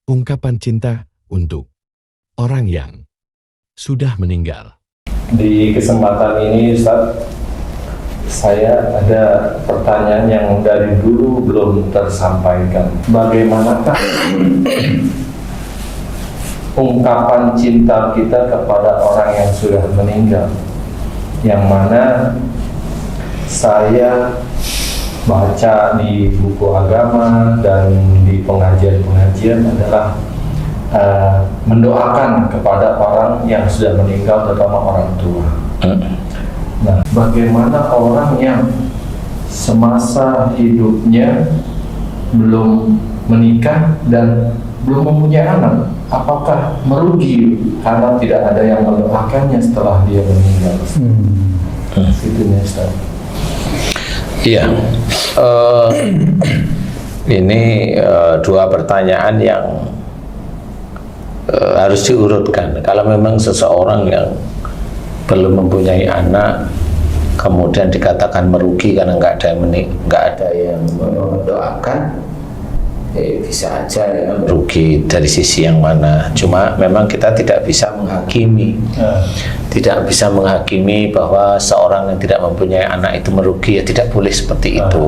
ungkapan cinta untuk orang yang sudah meninggal. Di kesempatan ini Ustaz, saya ada pertanyaan yang dari dulu belum tersampaikan. Bagaimanakah ungkapan cinta kita kepada orang yang sudah meninggal, yang mana saya baca di buku agama dan di pengajian-pengajian adalah mendoakan kepada orang yang sudah meninggal, terutama orang tua. Nah, bagaimana orang yang semasa hidupnya belum menikah dan belum mempunyai anak, apakah merugi karena tidak ada yang mendoakannya setelah dia meninggal? Itunya Ustaz. Iya, ini dua pertanyaan yang harus diurutkan. Kalau memang seseorang yang belum mempunyai anak kemudian dikatakan merugi karena nggak ada yang mendoakan, bisa aja ya merugi dari sisi yang mana. Cuma memang kita tidak bisa menghakimi, bahwa seorang yang tidak mempunyai anak itu merugi, ya tidak boleh seperti itu.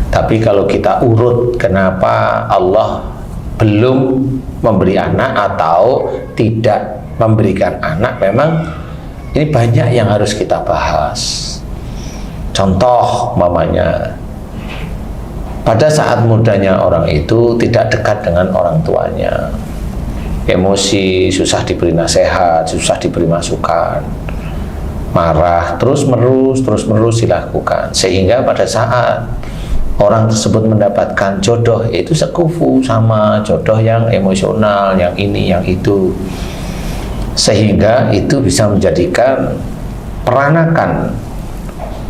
Tapi kalau kita urut kenapa Allah belum memberi anak atau tidak memberikan anak, memang ini banyak yang harus kita bahas. Contoh mamanya, pada saat mudanya orang itu tidak dekat dengan orang tuanya, emosi, susah diberi nasihat, susah diberi masukan, marah terus menerus dilakukan, sehingga pada saat orang tersebut mendapatkan jodoh itu sekufu sama jodoh yang emosional, yang ini, yang itu, sehingga itu bisa menjadikan peranakan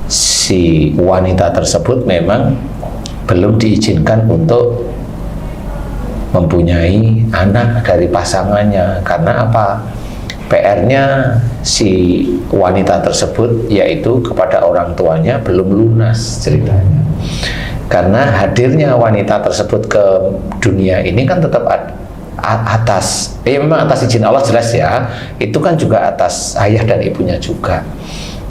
si wanita tersebut memang belum diizinkan untuk mempunyai anak dari pasangannya. Karena apa? PR-nya si wanita tersebut yaitu kepada orang tuanya belum lunas ceritanya. Karena hadirnya wanita tersebut ke dunia ini kan tetap memang atas izin Allah, jelas ya, itu kan juga atas ayah dan ibunya juga.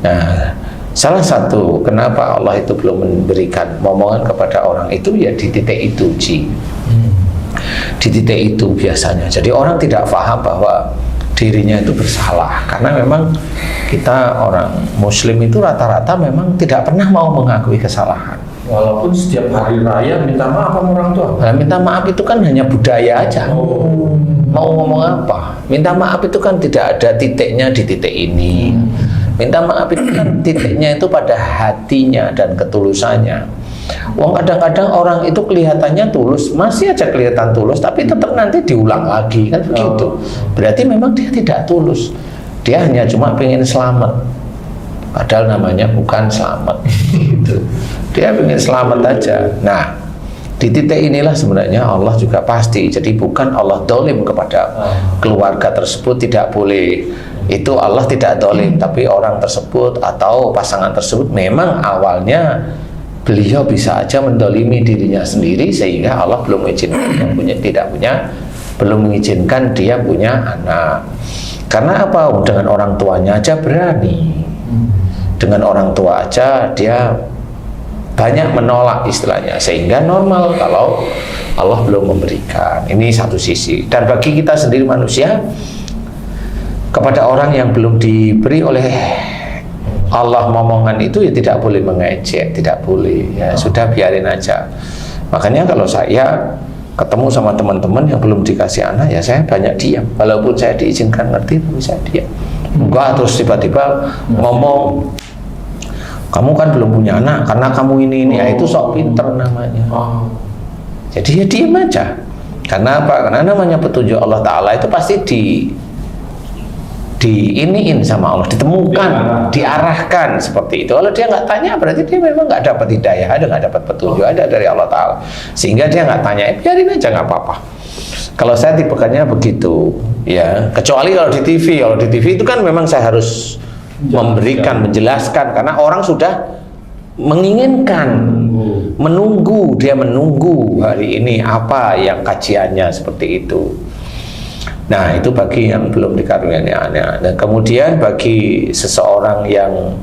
Nah, salah satu kenapa Allah itu belum memberikan momongan kepada orang itu ya di titik itu, di titik itu biasanya. Jadi orang tidak paham bahwa dirinya itu bersalah, karena memang kita orang muslim itu rata-rata memang tidak pernah mau mengakui kesalahan. Walaupun setiap hari raya minta maaf sama orang tua. Nah, minta maaf itu kan hanya budaya aja. Mau ngomong apa? Minta maaf itu kan tidak ada titiknya di titik ini. Minta maaf itu kan titiknya itu pada hatinya dan ketulusannya. Wong kadang-kadang orang itu kelihatannya tulus, masih aja kelihatan tulus, tapi tetap nanti diulang lagi, kan begitu. Berarti memang dia tidak tulus. Dia hanya cuma pengen selamat. Padahal namanya bukan selamat. Gitu. Dia pengen selamat aja. Nah, di titik inilah sebenarnya Allah juga pasti. Jadi bukan Allah dolim kepada keluarga tersebut, tidak boleh. Itu Allah tidak dolim, tapi orang tersebut atau pasangan tersebut memang awalnya beliau bisa aja mendolimi dirinya sendiri, sehingga Allah belum mengizinkan belum mengizinkan dia punya anak. Karena apa? Dengan orang tuanya aja berani, dengan orang tua aja dia banyak menolak istilahnya, sehingga normal kalau Allah belum memberikan. Ini satu sisi. Dan bagi kita sendiri manusia, kepada orang yang belum diberi oleh Allah momongan itu ya tidak boleh mengejek, tidak boleh, ya sudah biarin aja. Makanya kalau saya ketemu sama teman-teman yang belum dikasih anak, ya saya banyak diam. Walaupun saya diizinkan ngerti, tapi saya diam. Enggak terus tiba-tiba ngomong, kamu kan belum punya anak karena kamu ini ya itu sok pinter namanya. Jadi ya diam aja. Karena apa? Karena namanya petunjuk Allah Ta'ala itu pasti diiniin sama Allah, ditemukan, diarahkan seperti itu. Kalau dia nggak tanya, berarti dia memang nggak dapat hidayah, ada nggak dapat petunjuk, ada dari Allah Ta'ala. Sehingga dia nggak tanya, biarin aja, nggak apa-apa. Kalau saya tipekannya begitu, ya. Kecuali kalau di TV itu kan memang saya harus memberikan, menjelaskan, karena orang sudah menginginkan, menunggu, dia menunggu hari ini apa yang kajiannya seperti itu. Nah, itu bagi yang belum dikaruniai anak. Dan kemudian bagi seseorang yang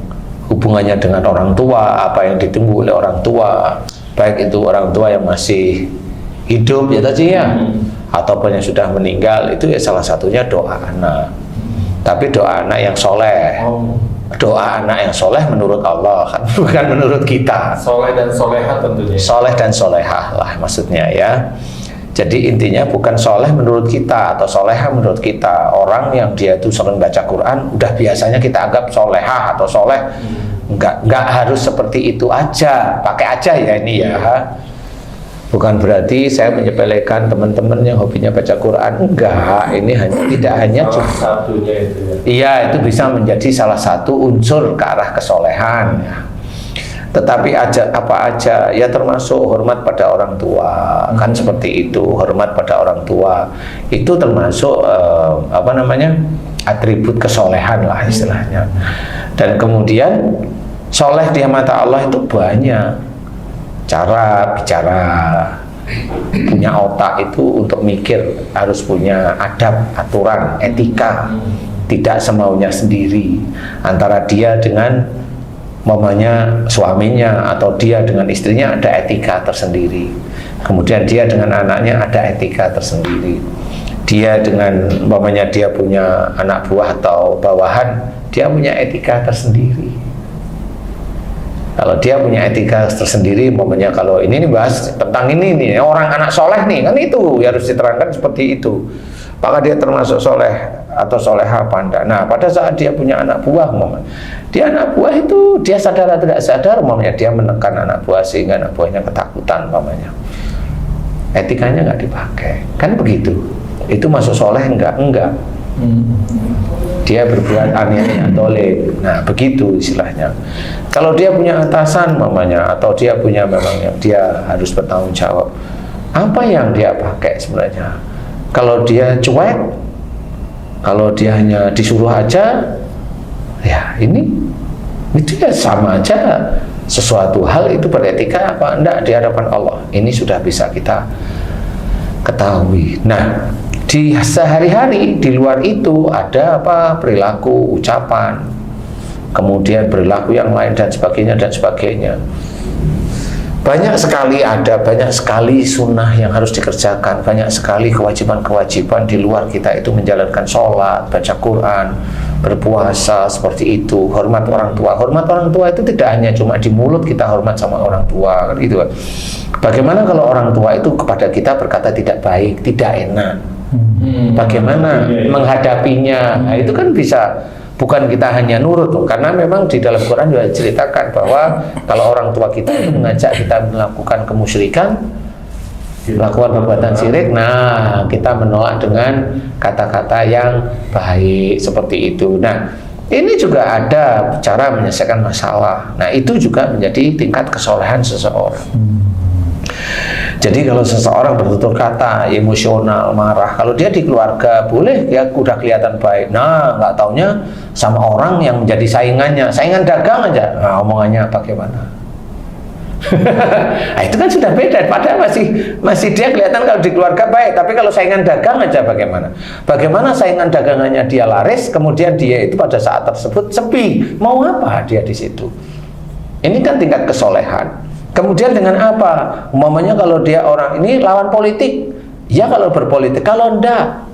hubungannya dengan orang tua, apa yang ditunggu oleh orang tua, baik itu orang tua yang masih hidup ya tadi ya, ataupun yang sudah meninggal, itu ya salah satunya doa anak. Tapi doa anak yang soleh. Doa anak yang soleh menurut Allah kan, bukan menurut kita. Soleh dan soleha tentunya. Soleh dan solehah lah maksudnya ya. Jadi intinya bukan soleh menurut kita atau soleha menurut kita. Orang yang dia itu sering baca Quran, udah biasanya kita anggap solehah atau soleh. Enggak harus seperti itu aja. Pakai aja ya ini ya. Bukan berarti saya menyepelekan teman-teman yang hobinya baca Quran. Enggak, ini tidak hanya salah satunya itu ya. Iya, itu bisa menjadi salah satu unsur ke arah kesolehan ya. Tetapi apa aja ya, termasuk hormat pada orang tua, kan seperti itu. Hormat pada orang tua itu termasuk atribut kesolehan lah istilahnya. Dan kemudian soleh di mata Allah itu banyak cara bicara, punya otak itu untuk mikir, harus punya adab, aturan, etika, tidak semaunya sendiri. Antara dia dengan mamanya, suaminya, atau dia dengan istrinya ada etika tersendiri. Kemudian dia dengan anaknya ada etika tersendiri. Dia dengan mamanya, dia punya anak buah atau bawahan, dia punya etika tersendiri. Kalau dia punya etika tersendiri, mamanya kalau ini bahas tentang ini nih, orang anak soleh nih, kan itu harus diterangkan seperti itu. Maka dia termasuk soleh atau soleha apa enggak. Nah, pada saat dia punya anak buah, dia anak buah itu dia sadar atau tidak sadar, dia menekan anak buah sehingga anak buahnya ketakutan, etikanya nggak dipakai, kan begitu. Itu masuk soleh enggak? Dia berbuat aniaya dolim. Nah, begitu istilahnya. Kalau dia punya atasan atau dia punya memang yang dia harus bertanggung jawab, apa yang dia pakai sebenarnya? Kalau dia cuek, kalau dia hanya disuruh aja, ya itu ya sama aja. Sesuatu hal itu beretika apa enggak di hadapan Allah, ini sudah bisa kita ketahui. Nah, di sehari-hari di luar itu ada perilaku, ucapan, kemudian perilaku yang lain dan sebagainya. Banyak sekali sunnah yang harus dikerjakan, banyak sekali kewajiban-kewajiban di luar kita itu menjalankan sholat, baca Quran, berpuasa seperti itu, hormat orang tua. Hormat orang tua itu tidak hanya cuma di mulut kita hormat sama orang tua, kan gitu. Bagaimana kalau orang tua itu kepada kita berkata tidak baik, tidak enak? Bagaimana menghadapinya? Nah, itu kan bisa. Bukan kita hanya nurut, karena memang di dalam Quran juga diceritakan bahwa kalau orang tua kita itu mengajak kita melakukan kemusyrikan, melakukan perbuatan syirik, nah kita menolak dengan kata-kata yang baik seperti itu. Nah, ini juga ada cara menyelesaikan masalah. Nah, itu juga menjadi tingkat kesolehan seseorang. Jadi kalau seseorang bertutur kata, emosional, marah, kalau dia di keluarga boleh ya udah kelihatan baik. Nah, nggak taunya sama orang yang menjadi saingan dagang aja, nah omongannya bagaimana? Nah, itu kan sudah beda. Padahal masih dia kelihatan kalau di keluarga baik, tapi kalau saingan dagang aja bagaimana? Bagaimana saingan dagangannya dia laris, kemudian dia itu pada saat tersebut sepi, mau apa dia di situ? Ini kan tingkat kesolehan. Kemudian dengan apa? Umpamanya kalau dia orang ini lawan politik, ya kalau berpolitik, kalau enggak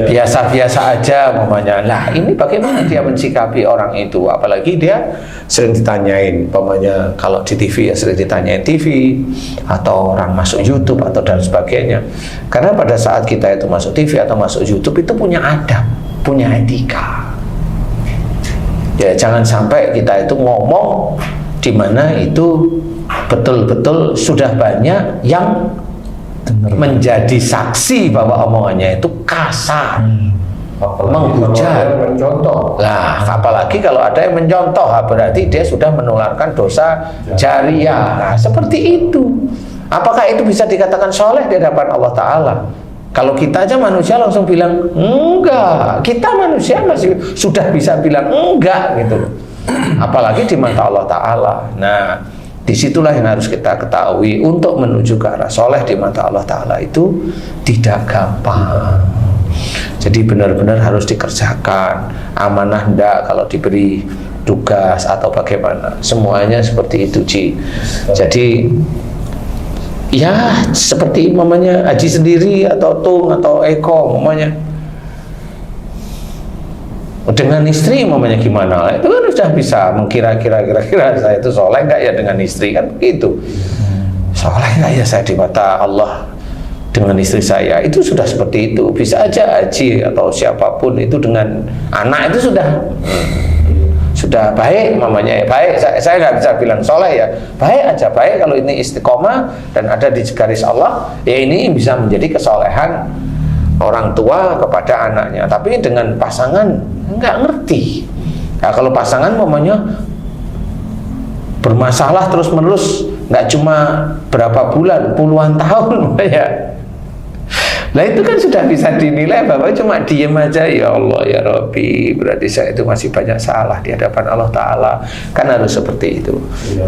biasa-biasa aja umpamanya. Nah, ini bagaimana dia mensikapi orang itu? Apalagi dia sering ditanyain, umpamanya kalau di TV ya sering ditanyain TV, atau orang masuk YouTube atau dan sebagainya. Karena pada saat kita itu masuk TV atau masuk YouTube itu punya adab, punya etika. Ya, jangan sampai kita itu ngomong di mana itu betul-betul sudah banyak yang menjadi saksi bahwa omongannya itu kasar, menghujat, mencontoh. Nah, apalagi kalau ada yang mencontoh, berarti dia sudah menularkan dosa jariah. Nah, seperti itu. Apakah itu bisa dikatakan soleh di hadapan Allah Ta'ala? Kalau kita aja manusia langsung bilang enggak, kita manusia masih sudah bisa bilang enggak gitu. apalagi di mata Allah Ta'ala. Nah, disitulah yang harus kita ketahui, untuk menuju ke arah soleh di mata Allah Ta'ala itu tidak gampang. Jadi benar-benar harus dikerjakan. Amanah ndak kalau diberi tugas atau bagaimana, semuanya seperti itu, Ci. Jadi ya seperti mamanya Haji sendiri atau Tung atau Eko mamanya dengan istri mamanya gimana, itu kan sudah bisa mengkira-kira kira-kira saya itu soleh nggak ya dengan istri, kan begitu. Soleh nggak ya saya di mata Allah dengan istri saya, itu sudah seperti itu. Bisa aja Haji atau siapapun itu dengan anak itu sudah baik mamanya, baik. Saya nggak bisa bilang soleh ya, baik aja, baik kalau ini istiqomah dan ada di garis Allah, ya ini bisa menjadi kesolehan orang tua kepada anaknya. Tapi dengan pasangan nggak ngerti. Nah, kalau pasangan mamanya bermasalah terus menerus, nggak cuma berapa bulan, puluhan tahun ya. Nah itu kan sudah bisa dinilai bahwa cuma diem aja, ya Allah ya Rabbi, berarti saya itu masih banyak salah di hadapan Allah Ta'ala. Kan harus seperti itu.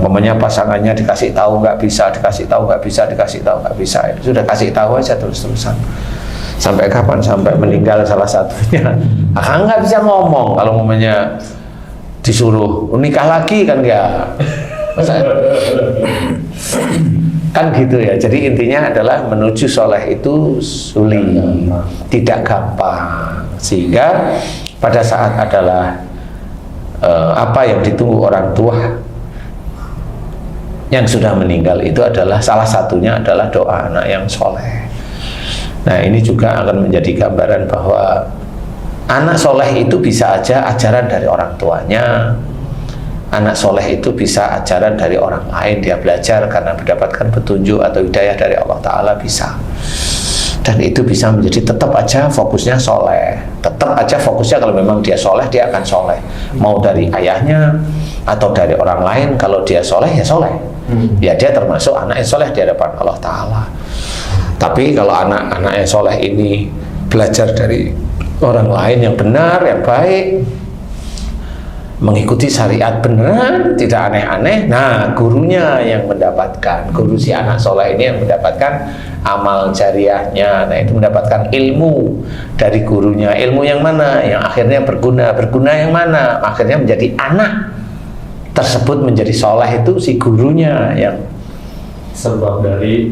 Mamanya pasangannya dikasih tahu nggak bisa, dikasih tahu nggak bisa, dikasih tahu nggak bisa, itu sudah kasih tahu aja terus-terusan. Sampai kapan? Sampai meninggal salah satunya. Akang nggak bisa ngomong kalau mamanya disuruh nikah lagi, kan nggak. Kan gitu ya. Jadi intinya adalah menuju soleh itu sulit, tidak gampang. Sehingga pada saat adalah apa yang ditunggu orang tua yang sudah meninggal itu adalah salah satunya adalah doa anak yang soleh. Nah ini juga akan menjadi gambaran bahwa anak soleh itu bisa aja ajaran dari orang tuanya. Anak soleh itu bisa ajaran dari orang lain, dia belajar karena mendapatkan petunjuk atau hidayah dari Allah Ta'ala, bisa. Dan itu bisa menjadi tetap aja fokusnya soleh. Tetap aja fokusnya kalau memang dia soleh, dia akan soleh. Mau dari ayahnya atau dari orang lain, kalau dia soleh ya soleh. Ya dia termasuk anak yang soleh di hadapan Allah Ta'ala. Tapi kalau anak-anak yang soleh ini belajar dari orang lain yang benar, yang baik, mengikuti syariat beneran, tidak aneh-aneh, nah gurunya yang mendapatkan, guru si anak soleh ini yang mendapatkan amal jariahnya. Nah itu mendapatkan ilmu dari gurunya. Ilmu yang mana? Yang akhirnya berguna. Berguna yang mana? Akhirnya menjadi anak tersebut menjadi soleh, itu si gurunya yang sebab dari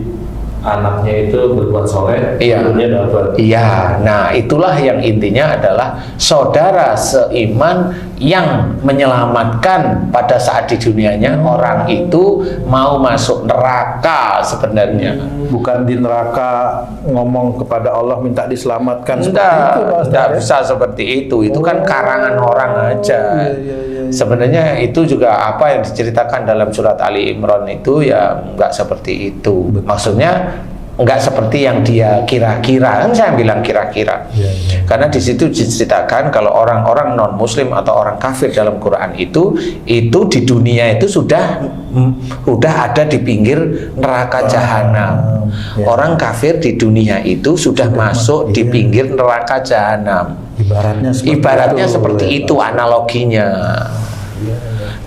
anaknya itu berbuat soleh, iya, gurunya dapat. Iya, nah itulah yang intinya adalah saudara seiman yang menyelamatkan pada saat di dunianya orang itu mau masuk neraka sebenarnya. Bukan di neraka ngomong kepada Allah minta diselamatkan seperti itu, tidak bisa seperti itu. Itu kan karangan orang aja. Sebenarnya itu juga apa yang diceritakan dalam surat Ali Imran itu ya nggak seperti itu. Maksudnya nggak seperti yang dia kira-kira. Kan saya bilang kira-kira. Karena di situ diceritakan kalau orang-orang non Muslim atau orang kafir dalam Quran itu di dunia itu sudah ada di pinggir neraka jahanam. Orang kafir di dunia itu sudah masuk di pinggir neraka jahanam. Ibaratnya seperti itu analoginya.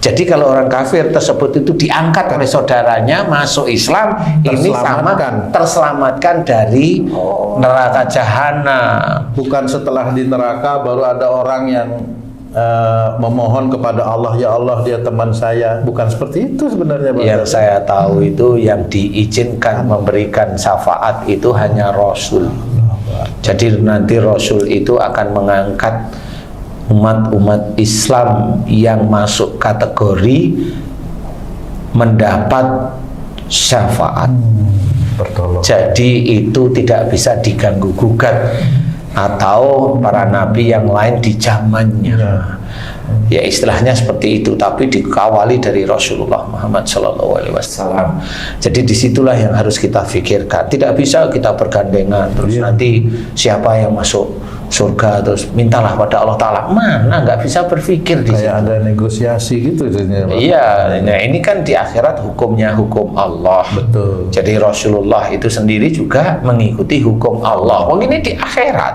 Jadi kalau orang kafir tersebut itu diangkat oleh saudaranya masuk Islam, ini sama terselamatkan dari neraka jahanam. Bukan setelah di neraka baru ada orang yang memohon kepada Allah, ya Allah dia teman saya. Bukan seperti itu sebenarnya, Pak. Yang saya tahu itu yang diizinkan memberikan syafaat itu hanya Rasul. Jadi nanti Rasul itu akan mengangkat umat-umat Islam yang masuk kategori mendapat syafaat. Jadi itu tidak bisa diganggu gugat atau para nabi yang lain di zamannya. Ya istilahnya seperti itu, tapi dikawali dari Rasulullah Muhammad SAW. Jadi disitulah yang harus kita pikirkan. Tidak bisa kita bergandengan terus nanti siapa yang masuk surga terus mintalah pada Allah Ta'ala. Mana nggak bisa berpikir di situ. Ada negosiasi gitu. Iya, nah ini kan di akhirat hukumnya hukum Allah. Betul. Jadi Rasulullah itu sendiri juga mengikuti hukum Allah. Ini di akhirat.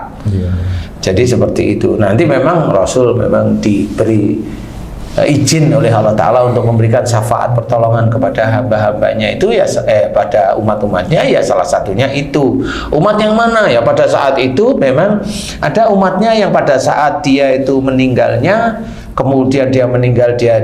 Jadi seperti itu. Nanti memang Rasul memang diberi izin oleh Allah Ta'ala untuk memberikan syafaat pertolongan kepada hamba-hambanya itu ya pada umat-umatnya, ya salah satunya itu. Umat yang mana? Ya pada saat itu memang ada umatnya yang pada saat dia itu meninggalnya, kemudian dia meninggal, dia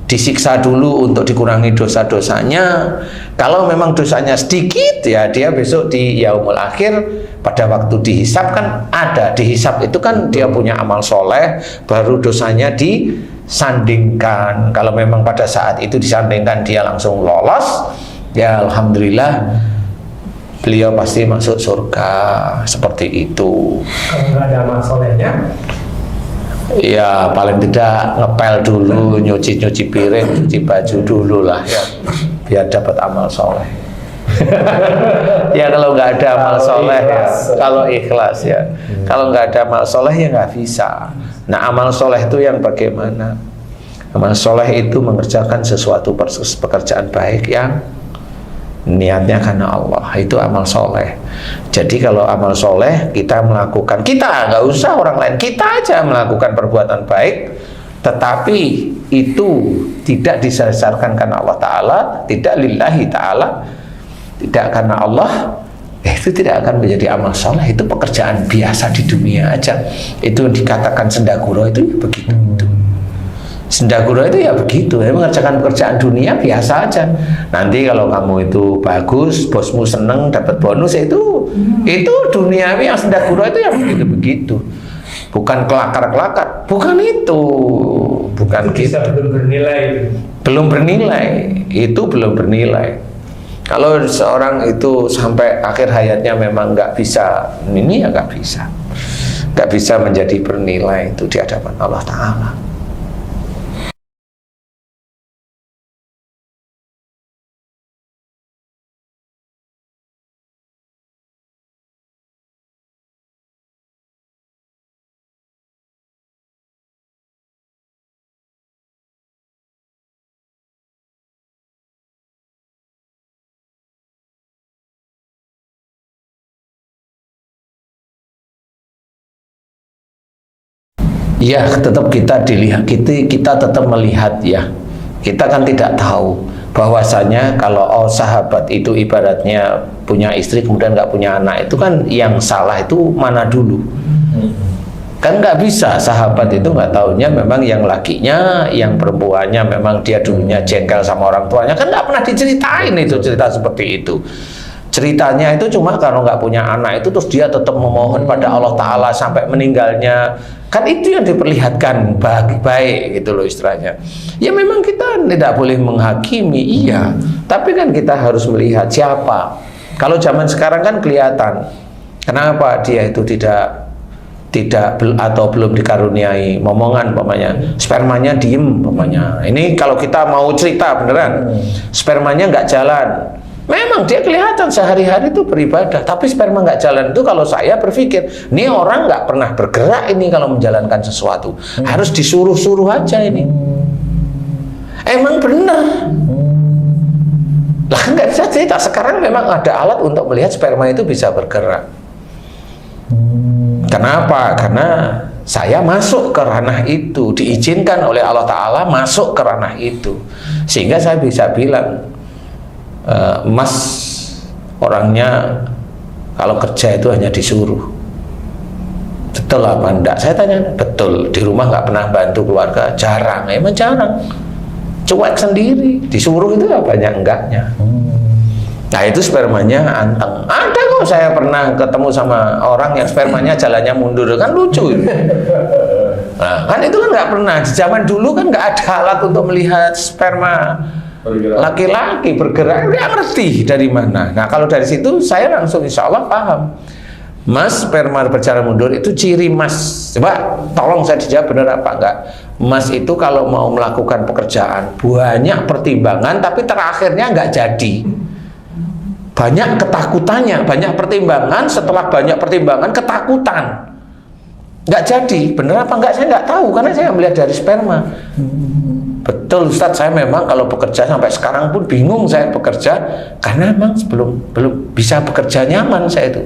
disiksa dulu untuk dikurangi dosa-dosanya. Kalau memang dosanya sedikit, ya dia besok di yaumul akhir pada waktu dihisab, kan ada dihisab itu kan dia punya amal soleh, baru dosanya disandingkan. Kalau memang pada saat itu disandingkan dia langsung lolos, ya alhamdulillah beliau pasti masuk surga. Seperti itu. Kalau nggak ada amal solehnya, ya paling tidak ngepel dulu, nyuci piring, cuci baju dulu lah ya, biar dapat amal soleh. Ya kalau nggak ada amal soleh ya, kalau ikhlas ya, kalau nggak ada amal soleh ya nggak bisa. Nah amal soleh itu yang bagaimana? Amal soleh itu mengerjakan sesuatu pekerjaan baik yang niatnya karena Allah, itu amal soleh. Jadi kalau amal soleh kita melakukan, kita nggak usah orang lain, kita aja melakukan perbuatan baik, tetapi itu tidak disasarkan karena Allah Ta'ala, tidak lillahi Ta'ala, tidak karena Allah, itu tidak akan menjadi amal soleh. Itu pekerjaan biasa di dunia aja. Itu yang dikatakan sendaguro itu ya begitu. Sendaguro itu ya begitu, ya mengerjakan pekerjaan dunia biasa aja. Nanti kalau kamu itu bagus, bosmu seneng, dapat bonus, itu duniawi. Yang sendaguro itu ya begitu-begitu. Bukan kelakar-kelakar, bukan itu, bukan bisa gitu. belum bernilai. Belum bernilai, itu belum bernilai. Kalau seorang itu sampai akhir hayatnya memang nggak bisa ini, ya nggak bisa menjadi bernilai itu di hadapan Allah Ta'ala. Ya, tetap kita dilihat, kita tetap melihat ya. Kita kan tidak tahu bahwasanya kalau sahabat itu ibaratnya punya istri kemudian nggak punya anak, itu kan yang salah itu mana dulu? Kan nggak bisa, sahabat itu nggak taunya memang yang lakinya, yang perempuannya memang dia dulunya jengkel sama orang tuanya, kan nggak pernah diceritain itu cerita seperti itu. Ceritanya itu cuma kalau nggak punya anak itu terus dia tetap memohon pada Allah Ta'ala sampai meninggalnya. Kan itu yang diperlihatkan baik gitu loh istilahnya. Ya memang kita tidak boleh menghakimi, iya. Tapi kan kita harus melihat siapa. Kalau zaman sekarang kan kelihatan. Kenapa dia itu tidak atau belum dikaruniai momongan umpamanya, spermanya diem umpamanya. Ini kalau kita mau cerita beneran, spermanya nggak jalan. Memang dia kelihatan sehari-hari itu beribadah, tapi sperma nggak jalan. Itu kalau saya berpikir, ini orang nggak pernah bergerak ini kalau menjalankan sesuatu. Harus disuruh-suruh aja ini. Emang benar. Lah nggak bisa cerita. Sekarang memang ada alat untuk melihat sperma itu bisa bergerak. Kenapa? Karena saya masuk ke ranah itu, diizinkan oleh Allah Ta'ala masuk ke ranah itu. Sehingga saya bisa bilang, Mas orangnya kalau kerja itu hanya disuruh. Betul apa enggak? Saya tanya, betul. Di rumah nggak pernah bantu keluarga, jarang. Emang jarang. Cuek sendiri. Disuruh itu ya banyak enggaknya. Nah itu spermanya anteng. Ada kok, saya pernah ketemu sama orang yang spermanya jalannya mundur, kan lucu. Nah kan itu kan nggak pernah. Di zaman dulu kan nggak ada alat untuk melihat sperma laki-laki bergerak, dia ngerti dari mana. Nah kalau dari situ saya langsung insya Allah paham. Mas, sperma berjalan mundur itu ciri mas. Coba tolong saya dijawab benar apa enggak. Mas itu kalau mau melakukan pekerjaan banyak pertimbangan, tapi terakhirnya enggak jadi. Banyak ketakutannya, banyak pertimbangan, setelah banyak pertimbangan ketakutan. Enggak jadi. Benar apa enggak saya enggak tahu, karena saya melihat dari sperma. Betul Ustadz, saya memang kalau bekerja sampai sekarang pun bingung saya bekerja karena memang belum bisa bekerja nyaman saya itu.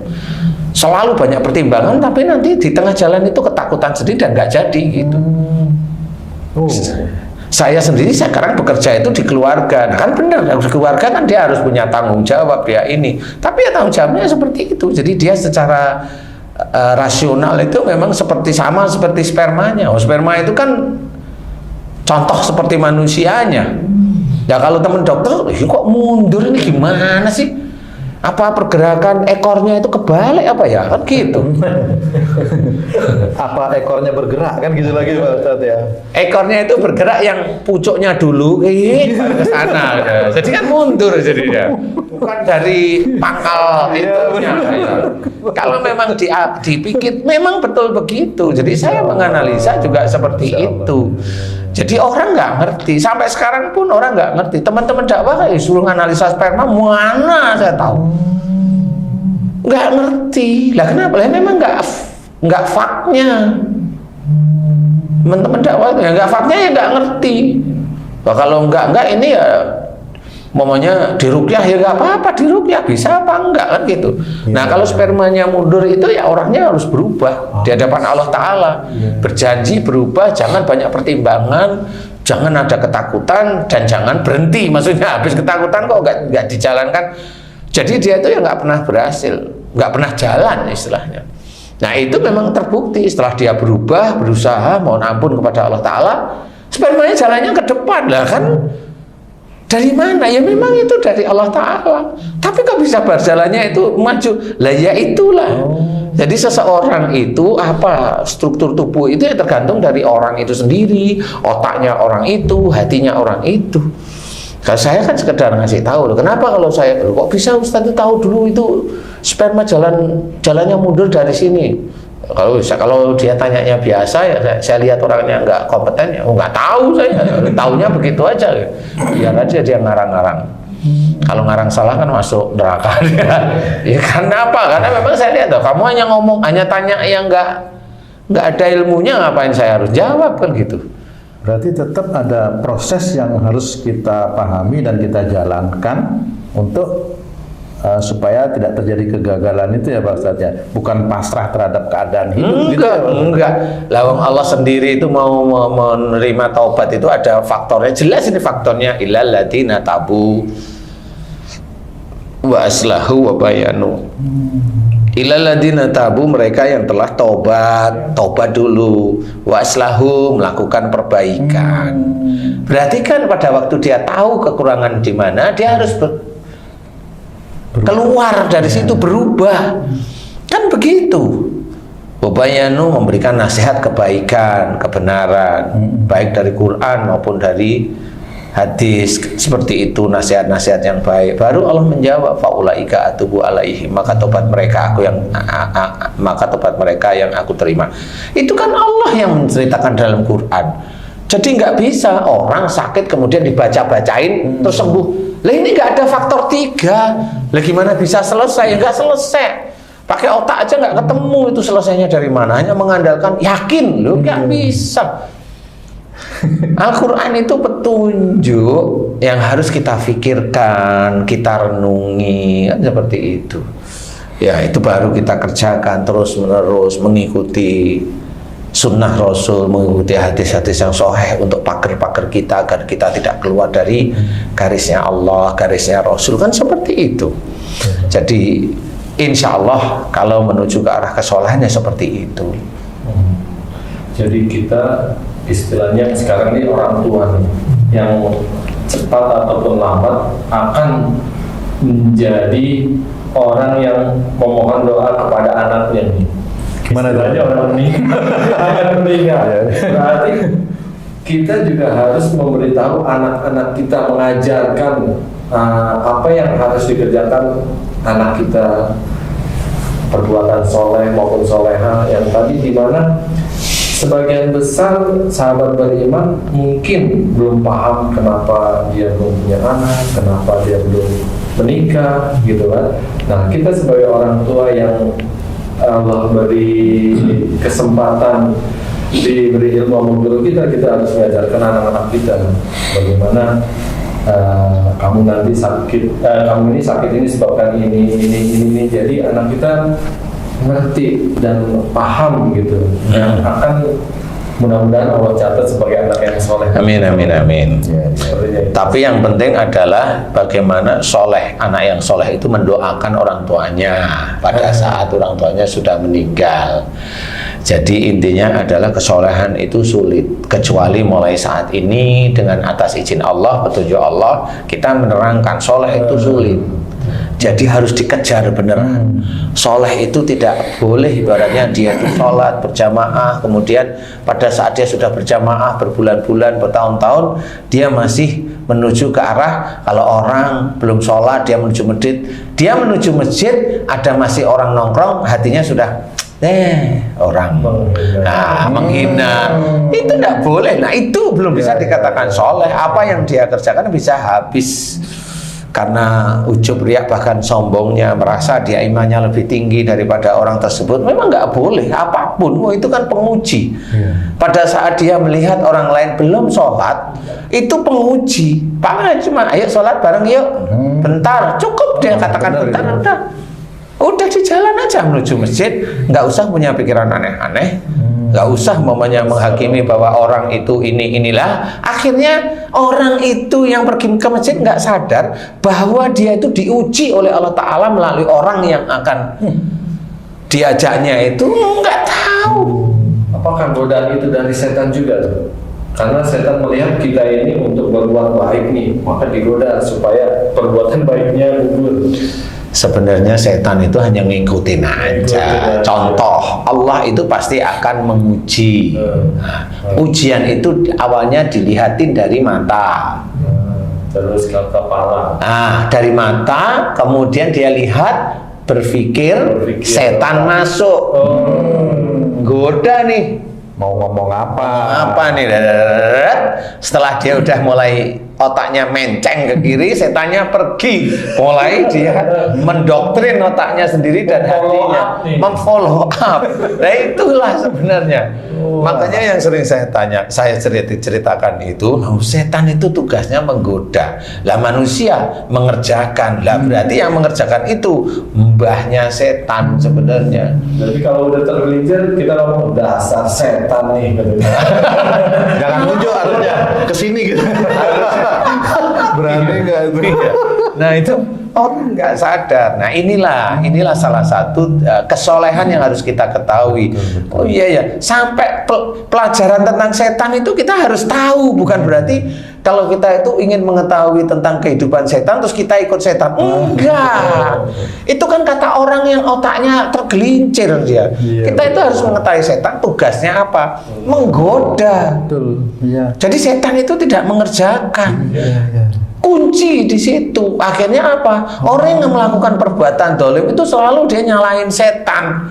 Selalu banyak pertimbangan, tapi nanti di tengah jalan itu ketakutan sendiri dan nggak jadi gitu. Saya sendiri sekarang bekerja itu di keluarga, nah, kan benar, di keluarga kan dia harus punya tanggung jawab dia ini. Tapi ya tanggung jawabnya seperti itu. Jadi dia secara rasional itu memang sama seperti spermanya. Sperma itu kan contoh seperti manusianya. Ya kalau teman dokter, kok mundur ini gimana sih? Apa pergerakan ekornya itu kebalik apa ya? Kan gitu. Apa ekornya bergerak kan gitu lagi Pak Ustadz ya? Ekornya itu bergerak yang pucuknya dulu ke sana. Jadi kan mundur jadinya. Bukan dari pangkal itunya. Kalau memang dipikir memang betul begitu. Jadi saya menganalisa juga seperti itu. Jadi orang nggak ngerti, sampai sekarang pun orang nggak ngerti. Teman-teman dakwah kayak suruh analisa sperma, mana saya tahu, nggak ngerti. Lah kenapa? Lah memang nggak faknya. Teman-teman dakwah ya nggak faknya ya nggak ngerti. Nah, kalau nggak ini ya, momennya diruqyah ya nggak apa-apa, diruqyah bisa apa enggak kan gitu. Nah kalau spermanya mundur itu ya orangnya harus berubah di hadapan Allah Ta'ala, berjanji berubah, jangan banyak pertimbangan, jangan ada ketakutan, dan jangan berhenti. Maksudnya habis ketakutan kok nggak dijalankan, jadi dia itu ya nggak pernah berhasil, nggak pernah jalan istilahnya. Nah itu memang terbukti setelah dia berubah, berusaha mohon ampun kepada Allah Ta'ala, spermanya jalannya ke depan lah kan. Dari mana? Ya memang itu dari Allah Ta'ala. Tapi kok bisa berjalannya itu maju? Lah ya itulah. Jadi seseorang itu apa, struktur tubuh itu ya tergantung dari orang itu sendiri, otaknya orang itu, hatinya orang itu. Kalau saya kan sekedar ngasih tahu loh. Kenapa kalau saya kok bisa Ustaz itu tahu dulu itu sperma jalannya mundur dari sini? Kalau dia tanyanya biasa ya saya lihat orangnya nggak kompeten ya nggak tahu, saya tahunya begitu aja, biar aja dia ngarang-ngarang. Kalau ngarang salah kan masuk neraka dia. Ya karena apa? Karena memang saya lihat kamu hanya ngomong, hanya tanya yang nggak ada ilmunya, ngapain saya harus jawab kan gitu. Berarti tetap ada proses yang harus kita pahami dan kita jalankan untuk supaya tidak terjadi kegagalan itu ya Pak Ustadz ya, bukan pasrah terhadap keadaan hidup. Enggak. Lawang Allah sendiri itu mau menerima taubat itu ada faktornya, jelas ini faktornya, illal ladzina tabu wa aslahu wa bayanu. Illal ladzina tabu, mereka yang telah tobat dulu, wa aslahu, melakukan perbaikan. Berarti kan pada waktu dia tahu kekurangan di mana, dia harus keluar dari situ, berubah kan begitu. Wabayanu, memberikan nasihat kebaikan, kebenaran, baik dari Quran maupun dari hadis, seperti itu nasihat-nasihat yang baik. Baru Allah menjawab faulaika atubu alaihim, maka tobat mereka yang aku terima. Itu kan Allah yang menceritakan dalam Quran. Jadi nggak bisa orang sakit kemudian dibaca-bacain terus sembuh. Lah ini nggak ada faktor 3. Lah gimana bisa selesai? Nggak selesai. Pakai otak aja nggak ketemu itu selesainya dari mana. Hanya mengandalkan yakin, loh nggak bisa. Al-Quran itu petunjuk yang harus kita pikirkan, kita renungi, kan seperti itu. Ya itu baru kita kerjakan terus-menerus, mengikuti sunnah Rasul, mengikuti hadis-hadis yang sahih untuk pagar-pagar kita agar kita tidak keluar dari garisnya Allah, garisnya Rasul, kan seperti itu. Jadi insya Allah kalau menuju ke arah kesolehan ya seperti itu. Jadi kita istilahnya sekarang ini orang tua nih, yang cepat ataupun lambat akan menjadi orang yang memohon doa kepada anaknya nih. Gimana istilahnya orang meninggal. Berarti kita juga harus memberitahu anak-anak kita, mengajarkan apa yang harus dikerjakan anak kita, perbuatan soleh maupun soleha, yang tadi di mana sebagian besar sahabat beriman mungkin belum paham kenapa dia belum punya anak, kenapa dia belum menikah, gitu kan. Nah, kita sebagai orang tua yang Allah beri kesempatan, diberi ilmu guru kita harus mengajarkan anak-anak kita bagaimana kamu nanti sakit, kamu ini sakit ini sebabkan ini. Jadi anak kita ngerti dan paham gitu, yang akan Mudah-mudahan Allah catat sebagai anak yang soleh. Amin, amin, amin. Sepertinya itu. Tapi yang penting adalah bagaimana soleh, anak yang soleh itu mendoakan orang tuanya pada saat orang tuanya sudah meninggal. Jadi intinya adalah kesolehan itu sulit, kecuali mulai saat ini dengan atas izin Allah, petunjuk Allah, kita menerangkan soleh itu sulit. Jadi harus dikejar beneran. Soleh itu tidak boleh ibaratnya dia itu sholat berjamaah, kemudian pada saat dia sudah berjamaah berbulan-bulan, bertahun-tahun, dia masih menuju ke arah, kalau orang belum sholat dia menuju masjid, ada masih orang nongkrong, hatinya sudah orang menghina. Itu tidak boleh. Nah itu belum bisa dikatakan soleh. Apa yang dia kerjakan bisa habis karena ujub, riak, bahkan sombongnya, merasa dia imannya lebih tinggi daripada orang tersebut. Memang nggak boleh apapun. Itu kan penguji. Pada saat dia melihat orang lain belum sholat, itu penguji. Pak, cuma ayo sholat bareng yuk. Bentar, cukup dia katakan bentar. Udah di jalan aja menuju masjid, nggak usah punya pikiran aneh-aneh, nggak usah menghakimi bahwa orang itu inilah. Akhirnya orang itu yang pergi ke masjid nggak sadar bahwa dia itu diuji oleh Allah Ta'ala melalui orang yang akan diajaknya itu nggak tahu. Apakah godaan itu dari setan juga tuh? Karena setan melihat kita ini untuk berbuat baik nih, maka digoda supaya perbuatan baiknya gugur. Sebenarnya setan itu hanya ngikutin aja. Contoh, Allah itu pasti akan menguji. Nah, ujian itu awalnya dilihatin dari mata. Terus ke kepala. Nah, dari mata, kemudian dia lihat, berpikir setan masuk. Goda nih. Mau ngomong apa? Apa nih? Setelah dia udah mulai otaknya menceng ke kiri, setannya pergi. Mulai dia mendoktrin otaknya sendiri dan hatinya, memfollow up. Nah itulah sebenarnya. Makanya yang sering saya ceritakan itu, setan itu tugasnya menggoda. Lah manusia mengerjakan. Lah berarti yang mengerjakan itu mbahnya setan sebenarnya. Jadi kalau udah tergelincir, kita ngomong dasar setan nih. Jangan muncul artinya kesini gitu. Berani nggak itu? Nah itu orang nggak sadar. Nah inilah salah satu kesolehan yang harus kita ketahui. Oh iya ya, sampai pelajaran tentang setan itu kita harus tahu. Bukan berarti kalau kita itu ingin mengetahui tentang kehidupan setan terus kita ikut setan. Enggak. Itu kan kata orang yang otaknya tergelincir dia. Kita itu harus mengetahui setan tugasnya apa? Menggoda. Betul. Iya. Jadi setan itu tidak mengerjakan. Kunci di situ. Akhirnya apa? Orang yang melakukan perbuatan dolim itu selalu dia nyalain setan.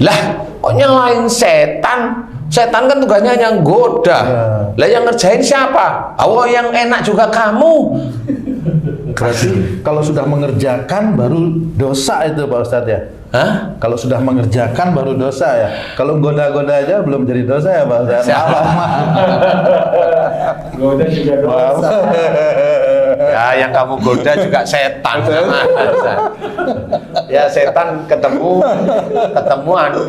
Lah, kok nyalain setan? Setan kan tugasnya hanya goda. Lah yang ngerjain siapa? Allah yang enak juga kamu. Berarti kalau sudah mengerjakan baru dosa itu Pak Ustadz ya? Hah? Kalau sudah mengerjakan baru dosa ya? Kalau goda-goda aja belum jadi dosa ya Pak Ustadz? Goda juga dosa. Ya yang kamu goda juga setan. Ya setan ketemu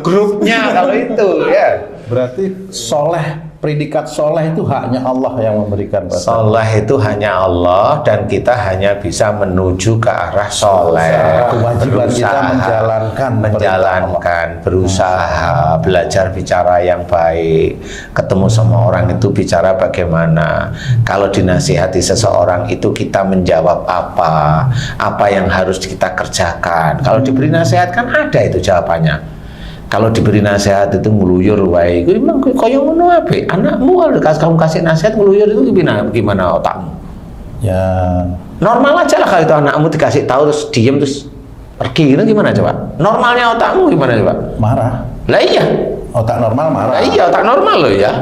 grupnya kalau itu ya. Berarti soleh, predikat soleh itu haknya Allah yang memberikan. Soleh itu hanya Allah dan kita hanya bisa menuju ke arah soleh. Kewajiban kita menjalankan, berusaha, belajar bicara yang baik, ketemu sama orang itu bicara bagaimana. Kalau dinasihati seseorang itu kita menjawab apa yang harus kita kerjakan. Kalau diberi nasihat kan ada itu jawabannya. Kalau diberi nasihat itu ngeluyur wae, itu emang koyo ngono ape? Anakmu kalau kamu kasih nasihat ngeluyur itu gimana otakmu? Ya normal aja lah kalau itu anakmu dikasih tahu terus diem terus pergi, itu gimana coba? Normalnya otakmu gimana coba? marah. Lah iya. Otak normal marah. Lah iya, otak normal loh ya.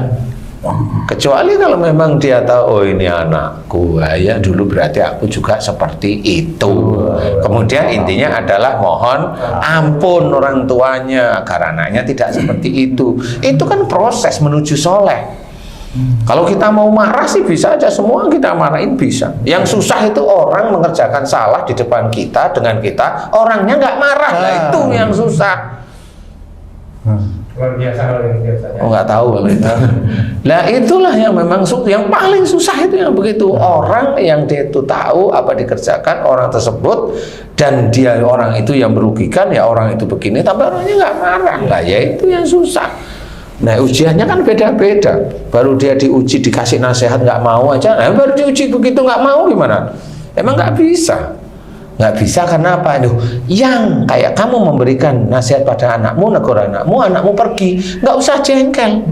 Kecuali kalau memang dia tahu, oh ini anakku, ya dulu berarti aku juga seperti itu. Kemudian intinya adalah mohon ampun orang tuanya agar anaknya tidak seperti itu. Itu kan proses menuju soleh. Kalau kita mau marah sih bisa aja, semua kita marahin bisa. Yang susah itu orang mengerjakan salah di depan kita dengan kita, orangnya nggak marah, lah itu yang susah. Luar biasa kalau ini biasanya. Oh, nggak tahu kalau itu. Nah itulah yang memang yang paling susah itu yang begitu. Orang yang dia itu tahu apa dikerjakan orang tersebut dan dia orang itu yang merugikan, ya orang itu begini tapi orangnya nggak marah. Lah ya itu yang susah. Nah ujiannya kan beda-beda. Baru dia diuji dikasih nasihat nggak mau aja. Nah baru diuji begitu nggak mau gimana? Emang nggak bisa. Nggak bisa karena apa? Aduh, yang kayak kamu memberikan nasihat pada anakmu, negur anakmu, anakmu pergi, nggak usah jengkel.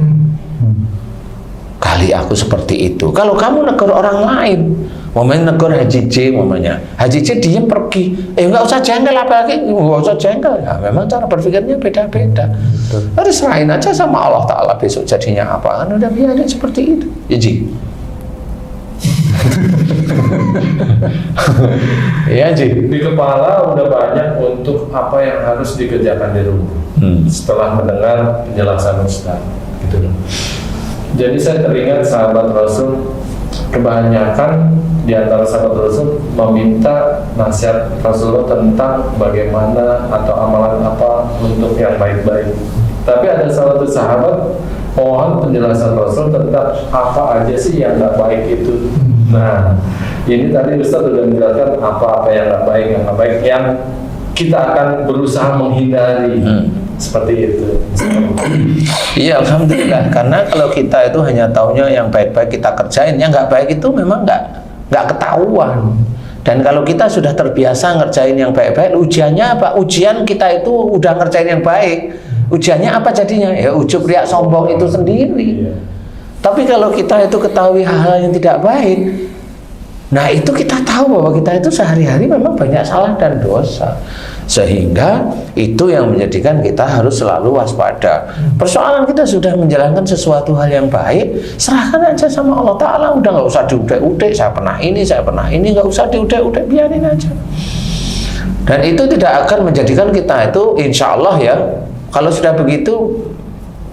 Kali aku seperti itu. Kalau kamu negur orang lain, momennya negur Haji J, momennya Haji J diem pergi, nggak usah jengkel, apalagi nggak usah jengkel. Ya memang cara berpikirnya beda-beda. Harus serahin aja sama Allah Taala besok jadinya apa? Kan udah biarin seperti itu. Ya Ji. Iya Ji. Di kepala udah banyak untuk apa yang harus dikerjakan di rumah. Setelah mendengar penjelasan Ustaz, gitu dong. Jadi saya teringat sahabat Rasul, kebanyakan di antara sahabat Rasul meminta nasihat Rasulullah tentang bagaimana atau amalan apa untuk yang baik-baik. Tapi ada salah satu sahabat mohon penjelasan Rasul tentang apa aja sih yang nggak baik itu. Nah, ini tadi Ustaz sudah menjelaskan apa yang nggak baik yang kita akan berusaha menghindari. Seperti itu. Iya, alhamdulillah. Karena kalau kita itu hanya taunya yang baik-baik kita kerjain, yang nggak baik itu memang nggak ketahuan. Dan kalau kita sudah terbiasa ngerjain yang baik-baik, ujiannya apa? Ujian kita itu udah ngerjain yang baik. Ujiannya apa jadinya? Ya ujub, riak, sombong itu sendiri. Tapi kalau kita itu ketahui hal-hal yang tidak baik, nah itu kita tahu bahwa kita itu sehari-hari memang banyak salah dan dosa. Sehingga itu yang menjadikan kita harus selalu waspada. Persoalan kita sudah menjalankan sesuatu hal yang baik, serahkan aja sama Allah Ta'ala. Udah nggak usah diudek-udek, saya pernah ini, nggak usah diudek-udek, biarin aja. Dan itu tidak akan menjadikan kita itu insya Allah ya, kalau sudah begitu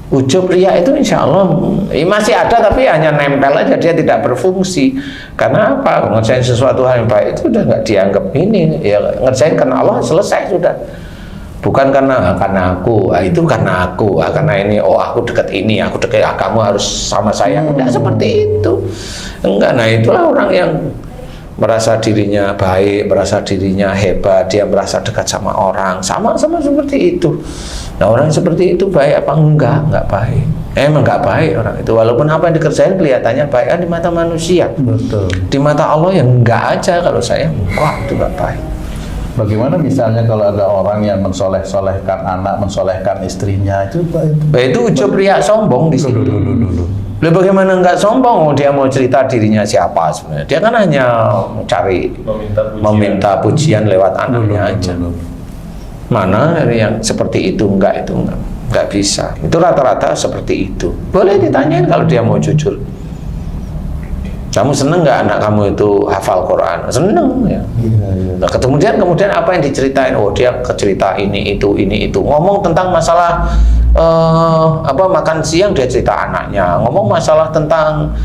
ujub riya itu insya Allah masih ada tapi hanya nempel aja, dia tidak berfungsi. Karena apa? Ngerjain sesuatu hal yang baik itu udah nggak dianggap ini ya, ngerjain karena Allah, selesai sudah. Bukan karena aku, itu karena aku, karena ini, aku dekat ini, aku dekat, kamu harus sama saya. Enggak seperti itu. Enggak. Nah itulah orang yang merasa dirinya baik, merasa dirinya hebat, dia merasa dekat sama orang, sama-sama seperti itu. Nah orang seperti itu baik apa enggak? Enggak baik. Emang enggak baik orang itu. Walaupun apa yang dikerjain kelihatannya baik kan di mata manusia. Betul. Di mata Allah yang enggak aja kalau saya, wah itu enggak baik. Bagaimana misalnya kalau ada orang yang mensoleh-solehkan anak, mensolehkan istrinya, itu ujub riak sombong di situ. Lalu bagaimana enggak sombong? Dia mau cerita dirinya siapa sebenarnya? Dia kan hanya cari meminta pujian lewat anaknya aja. Mana yang seperti itu enggak bisa. Itu rata-rata seperti itu. Boleh ditanyain kalau dia mau jujur. Kamu seneng nggak anak kamu itu hafal Quran? Seneng ya. Nah, kemudian apa yang diceritain? Oh dia cerita ini itu. Ngomong tentang masalah makan siang dia cerita anaknya. Ngomong masalah tentang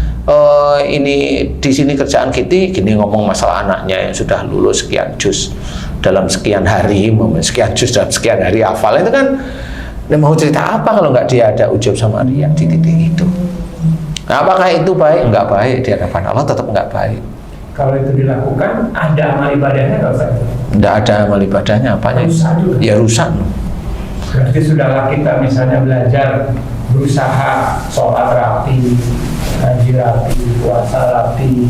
ini di sini kerjaan gini ngomong masalah anaknya yang sudah lulus sekian juz dalam sekian hari, sekian juz dalam sekian hari hafal. Itu kan dia mau cerita apa kalau nggak dia ada ujub sama dia di titik itu. Nah, apakah itu baik? Enggak baik di hadapan Allah, tetap enggak baik. Kalau itu dilakukan, ada amal ibadahnya nggak Ustaz? Enggak ada amal ibadahnya, apanya? Rusak juga. Ya rusak. Berarti sudahlah kita misalnya belajar, berusaha sholat rapi, haji rapi, puasa rapi,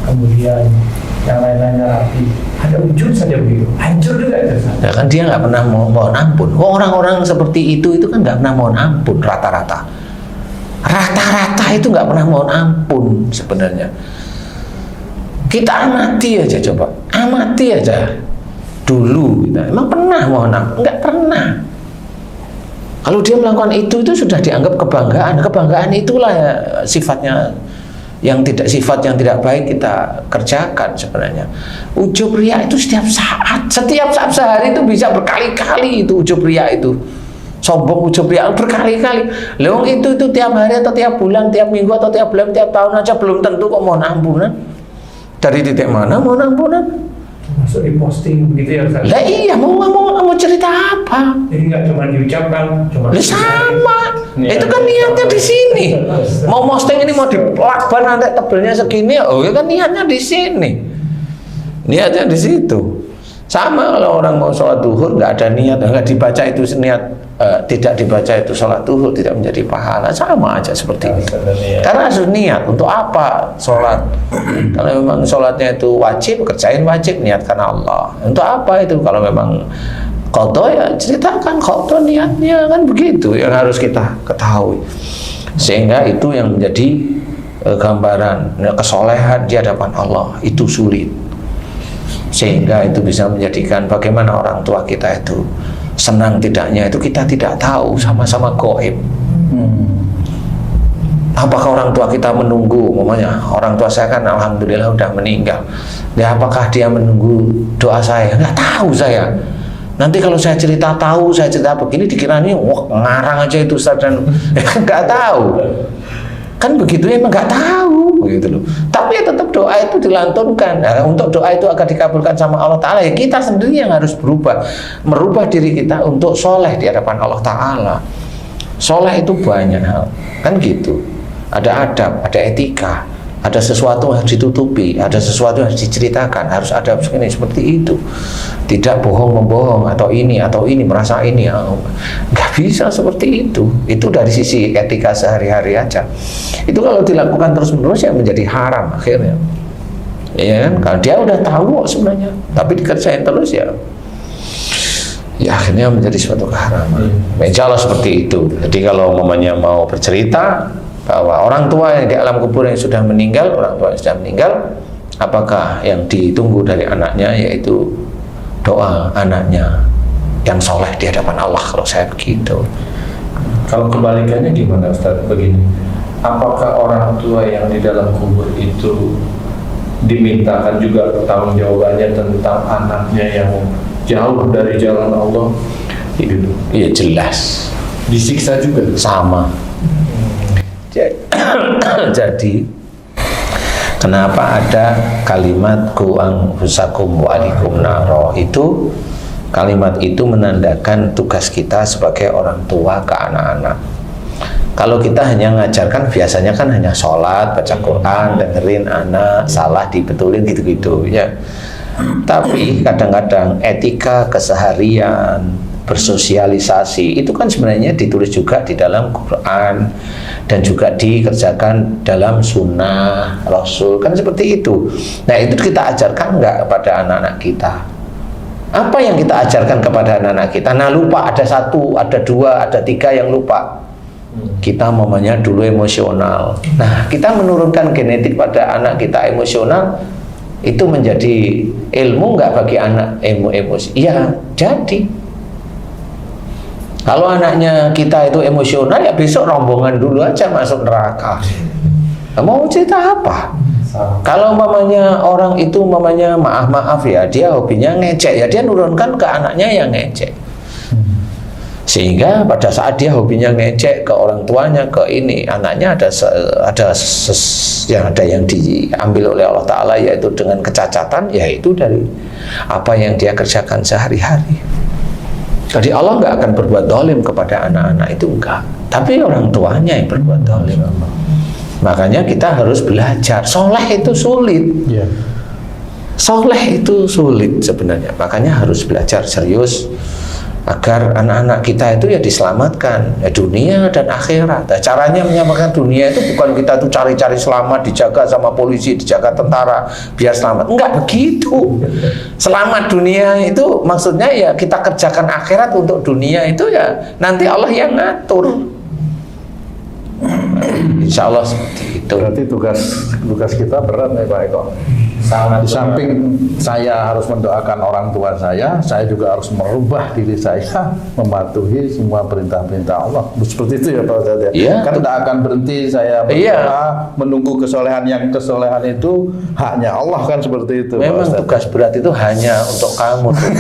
kemudian yang lain-lainnya rapi. Ada ujub saja begitu, hancur juga itu. Ya kan dia nggak pernah mohon ampun. Orang-orang seperti itu kan nggak pernah mohon ampun rata-rata. Rata-rata itu nggak pernah mohon ampun sebenarnya. Kita amati aja coba, amati aja dulu. Kita emang pernah mohon ampun? Nggak pernah. Kalau dia melakukan itu sudah dianggap kebanggaan. Kebanggaan itulah ya, sifatnya yang tidak baik kita kerjakan sebenarnya. Ujub riya itu setiap saat sehari itu bisa berkali-kali itu ujub riya itu. Sombong ujub riya berkali-kali. Lewong itu tiap hari atau tiap bulan, tiap minggu atau tiap bulan, tiap tahun aja belum tentu kok mohon ampunan. Dari titik mana mohon ampunan? masuk di posting begitu ya Ustaz? Lah iya, mau cerita apa? Jadi nggak cuma diucapkan, cuma Lah sama. Itu kan niatnya di sini. Mau posting ini mau dilakban nanti tebelnya segini, oh ya kan niatnya di sini. Niatnya di situ. Sama kalau orang mau sholat duhur nggak ada niat, nggak dibaca itu niat, tidak dibaca itu sholat duhur tidak menjadi pahala, sama aja seperti itu. Karena harus niat. Untuk apa sholat? Kalau memang sholatnya itu wajib, kerjain wajib, niatkan Allah. Untuk apa itu? Kalau memang qadha ya ceritakan qadha niatnya, kan begitu yang harus kita ketahui. Sehingga itu yang menjadi gambaran kesolehan di hadapan Allah itu sulit. Sehingga itu bisa menjadikan bagaimana orang tua kita itu senang tidaknya itu kita tidak tahu, sama-sama gaib. Apakah orang tua kita menunggu, umpamanya orang tua saya kan alhamdulillah udah meninggal, ya apakah dia menunggu doa saya? Nggak tahu saya. Nanti kalau saya cerita tahu, saya cerita begini dikiranya wah ngarang aja itu Ustaz, dan nggak tahu. Kan begitu ya, emang nggak tahu gitu loh. Tapi ya tetap doa itu dilantunkan. Nah, untuk doa itu akan dikabulkan sama Allah Ta'ala, ya kita sendiri yang harus merubah diri kita untuk soleh di hadapan Allah Ta'ala. Soleh itu banyak hal, kan gitu. Ada adab, ada etika, ada sesuatu yang harus ditutupi, ada sesuatu yang harus diceritakan, harus ada begini seperti itu. Tidak bohong-membohong atau ini merasa ini, nggak bisa seperti itu. Itu dari sisi etika sehari-hari aja. Itu kalau dilakukan terus-menerus ya menjadi haram akhirnya. Ya kan? Kalau dia udah tahu sebenarnya, tapi dikerjain terus ya akhirnya menjadi suatu keharaman. Insya Allah seperti itu. Jadi kalau mamanya mau bercerita bahwa orang tua yang di alam kubur yang sudah meninggal, apakah yang ditunggu dari anaknya yaitu doa anaknya yang soleh di hadapan Allah, kalau saya begitu. Kalau kebalikannya gimana Ustaz? Begini, apakah orang tua yang di dalam kubur itu dimintakan juga pertanggungjawabannya tentang anaknya yang jauh dari jalan Allah? Iya jelas. Disiksa juga? Sama. Jadi kenapa ada kalimat ku anfusakum wa alikum naro, itu kalimat itu menandakan tugas kita sebagai orang tua ke anak-anak. Kalau kita hanya ngajarkan, biasanya kan hanya sholat, baca Quran, dengerin anak salah dibetulin gitu-gitu ya. Tapi kadang-kadang etika keseharian, bersosialisasi itu kan sebenarnya ditulis juga di dalam Quran dan juga dikerjakan dalam sunnah Rasul, kan seperti itu. Nah itu kita ajarkan nggak kepada anak-anak kita? Apa yang kita ajarkan kepada anak-anak kita? Nah lupa, ada satu, ada dua, ada tiga yang lupa. Kita mamanya dulu emosional. Nah kita menurunkan genetik pada anak kita emosional, itu menjadi ilmu nggak bagi anak emosi? Iya jadi. Kalau anaknya kita itu emosional, ya besok rombongan dulu aja masuk neraka. Mau cerita apa? Kalau mamanya orang itu mamanya maaf ya, dia hobinya ngecek, ya dia nurunkan ke anaknya yang ngecek. Sehingga pada saat dia hobinya ngecek ke orang tuanya, ke ini, anaknya ada yang diambil oleh Allah Ta'ala, yaitu dengan kecacatan, yaitu dari apa yang dia kerjakan sehari-hari. Jadi Allah nggak akan berbuat dolim kepada anak-anak itu, enggak. Tapi orang tuanya yang berbuat dolim. Makanya kita harus belajar. Soleh itu sulit. Soleh itu sulit sebenarnya. Makanya harus belajar serius agar anak-anak kita itu ya diselamatkan, ya dunia dan akhirat. Nah, caranya menyelamatkan dunia itu bukan kita tuh cari-cari selamat, dijaga sama polisi, dijaga tentara biar selamat. Enggak begitu. Selamat dunia itu maksudnya ya kita kerjakan akhirat untuk dunia itu ya nanti Allah yang ngatur. Insya Allah seperti itu. Berarti tugas kita berat ya Pak Eko. Sangat. Di samping saya harus mendoakan orang tua saya juga harus merubah diri saya, mematuhi semua perintah-perintah Allah. Seperti itu ya Pak Ustadz ya. Iya. Kan tidak akan berhenti saya berdoa, menunggu kesolehan, yang kesolehan itu haknya Allah, kan seperti itu. Memang Pak tugas berat itu hanya untuk kamu tuh.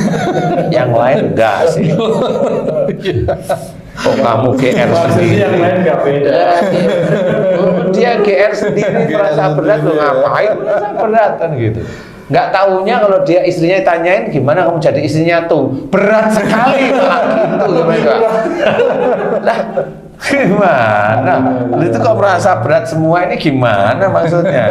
Yang lain enggak sih. Oh kamu GR sendiri. Yang lain nggak beda. Dia GR sendiri merasa berat, lo ngapain merasa berat kan gitu. Nggak tahunya kalau dia istrinya ditanyain gimana kamu jadi istrinya tuh, berat sekali malah gitu gimana? Lah gimana? Lu itu kok merasa berat semua ini gimana maksudnya?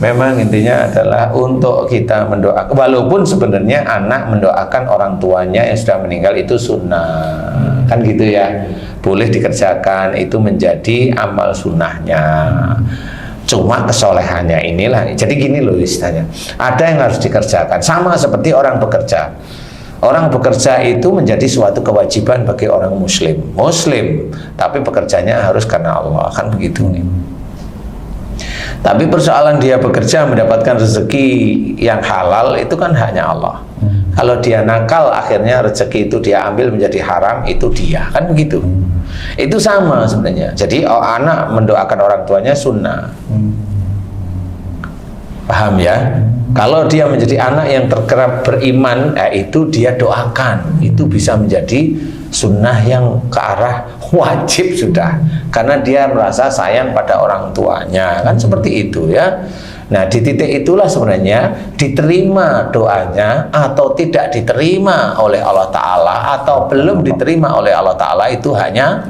Memang intinya adalah untuk kita mendoakan, walaupun sebenarnya anak mendoakan orang tuanya yang sudah meninggal itu sunnah, kan gitu ya, boleh dikerjakan, itu menjadi amal sunnahnya. Cuma kesolehannya inilah, jadi gini loh istilahnya, ada yang harus dikerjakan, sama seperti orang bekerja. Orang bekerja itu menjadi suatu kewajiban bagi orang muslim, tapi bekerjanya harus karena Allah, kan begitu nih. Tapi persoalan dia bekerja mendapatkan rezeki yang halal itu kan hanya Allah. Kalau dia nakal akhirnya rezeki itu dia ambil menjadi haram, itu dia, kan begitu. Itu sama sebenarnya. Jadi anak mendoakan orang tuanya sunnah. Paham ya? Kalau dia menjadi anak yang terkerap beriman, itu dia doakan. Itu bisa menjadi sunnah yang ke arah wajib sudah, karena dia merasa sayang pada orang tuanya, kan seperti itu ya. Nah di titik itulah sebenarnya diterima doanya atau tidak diterima oleh Allah Ta'ala, atau belum diterima oleh Allah Ta'ala, itu hanya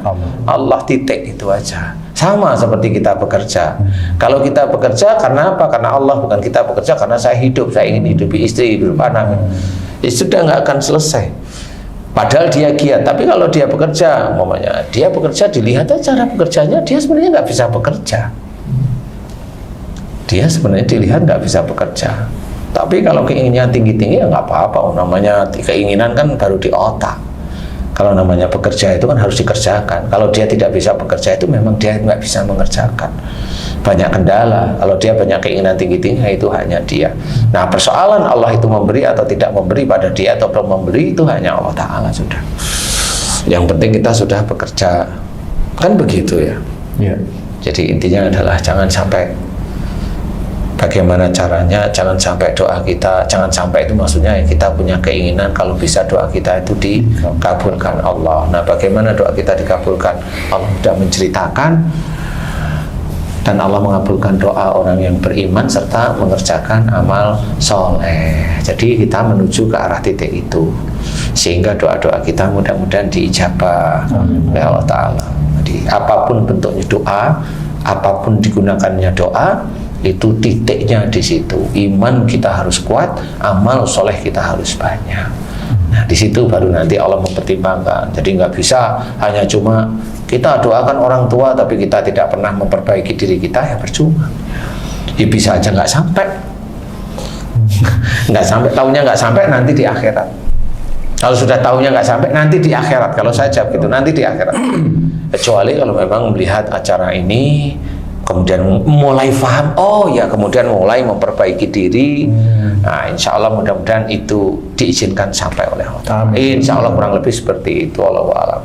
Allah, titik, itu aja. Sama seperti kita bekerja. Kalau kita bekerja karena apa? Karena Allah. Bukan kita bekerja karena saya hidup, saya ingin hidupi istri, hidup anak, sudah nggak akan selesai. Padahal dia giat, tapi kalau dia bekerja, umpamanya dia bekerja, dilihat aja cara bekerjanya, dia sebenarnya nggak bisa bekerja. Dia sebenarnya dilihat nggak bisa bekerja. Tapi kalau keinginannya tinggi-tinggi ya nggak apa-apa. Namanya keinginan kan baru di otak. Kalau namanya bekerja itu kan harus dikerjakan. Kalau dia tidak bisa bekerja itu memang dia nggak bisa mengerjakan. Banyak kendala. Kalau dia banyak keinginan tinggi-tinggi itu hanya dia. Nah persoalan Allah itu memberi atau tidak memberi pada dia atau belum memberi itu hanya Allah Ta'ala sudah. Yang penting kita sudah bekerja. Kan begitu ya. Jadi intinya adalah jangan sampai, bagaimana caranya, jangan sampai doa kita, jangan sampai itu maksudnya kita punya keinginan kalau bisa doa kita itu dikabulkan Allah. Nah bagaimana doa kita dikabulkan? Allah sudah menceritakan, dan Allah mengabulkan doa orang yang beriman serta mengerjakan amal soleh. Jadi kita menuju ke arah titik itu, sehingga doa-doa kita mudah-mudahan diijabah oleh Allah Ta'ala. Jadi apapun bentuknya doa, apapun digunakannya doa, itu titiknya di situ. Iman kita harus kuat, amal soleh kita harus banyak. Nah di situ baru nanti Allah mempertimbangkan. Jadi nggak bisa hanya cuma kita doakan orang tua tapi kita tidak pernah memperbaiki diri kita, ya percuma. Ya bisa aja nggak sampai, nggak sampai, tahunya nggak sampai nanti di akhirat. Kalau sudah tahunya nggak sampai nanti di akhirat. Kalau saya jawab gitu, nanti di akhirat. Kecuali kalau memang melihat acara ini, kemudian mulai paham, oh ya, kemudian mulai memperbaiki diri. Nah, insya Allah mudah-mudahan itu diizinkan sampai oleh Allah. Insya Allah kurang lebih seperti itu. Wallahu a'lam.